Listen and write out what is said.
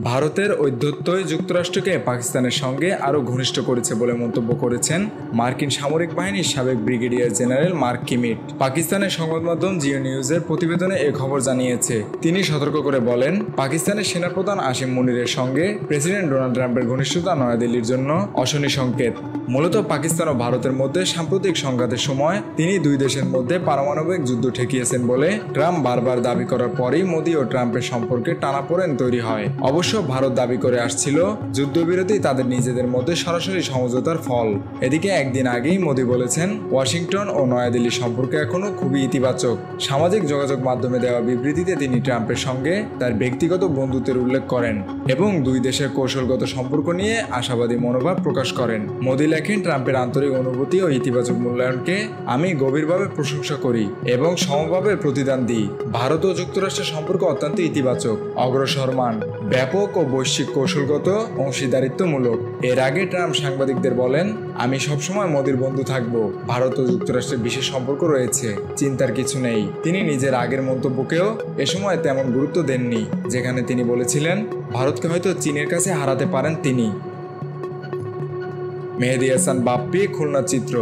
ভারতের ঔদ্ধত্যই যুক্তরাষ্ট্রকে পাকিস্তানের সঙ্গে আরও ঘনিষ্ঠ করেছে বলে মন্তব্য করেছেন মার্কিন সামরিক বাহিনীর সাবেক ব্রিগেডিয়ার জেনারেল মার্ক কিমিট। পাকিস্তানের সংবাদ মাধ্যম জিও নিউজের প্রতিবেদনে এ খবর জানিয়েছে। তিনি সতর্ক করে বলেন, পাকিস্তানের সেনাপ্রধান আসিম মুনিরের সঙ্গে প্রেসিডেন্ট ডোনাল্ড ট্রাম্পের ঘনিষ্ঠতা নয়াদিল্লির জন্য অশনি সংকেত। মূলত পাকিস্তান ও ভারতের মধ্যে সাম্প্রতিক সংঘাতের সময় তিনি দুই দেশের মধ্যে পারমাণবিক যুদ্ধ ঠেকিয়েছেন বলে ট্রাম্প বারবার দাবি করার পরেই মোদি ও ট্রাম্পের সম্পর্কে টানাপোড়েন তৈরি হয়। অবশ্য ভারত দাবি করে আসছিল যুদ্ধবিরতি তাদের নিজেদের মধ্যে সরাসরি সমঝোতার ফল। এদিকে একদিন আগেই মোদি বলেছেন, ওয়াশিংটন ও নয়াদিল্লির সম্পর্ক এখনো খুবই ইতিবাচক। সামাজিক যোগাযোগ মাধ্যমে দেওয়া বিবৃতিতে তিনি ট্রাম্পের সঙ্গে তার ব্যক্তিগত বন্ধুত্বের উল্লেখ করেন এবং দুই দেশের কৌশলগত সম্পর্ক নিয়ে আশাবাদী মনোভাব প্রকাশ করেন। মোদি লেখেন, ট্রাম্পের আন্তরিক অনুভূতি ও ইতিবাচক মূল্যায়নকে আমি গভীরভাবে প্রশংসা করি এবং সমভাবে প্রতিদান দিই। ভারত ও যুক্তরাষ্ট্রের সম্পর্ক অত্যন্ত ইতিবাচক, অগ্রসরমান, ব্যাপক ও বৈশ্বিক কৌশলগত অংশীদারিত্বমূলক। এর আগে ট্রাম্প সাংবাদিকদের বলেন, আমি সবসময় মোদির বন্ধু থাকব। ভারত ও যুক্তরাষ্ট্রের বিশেষ সম্পর্ক রয়েছে, চিন্তার কিছু নেই। তিনি নিজের আগের মন্তব্যকেও এ সময় তেমন গুরুত্ব দেননি, যেখানে তিনি বলেছিলেন ভারতকে হয়তো চীনের কাছে হারাতে পারেন তিনি। মেহেদী হাসান বাপ্পি, খুলনা চিত্র।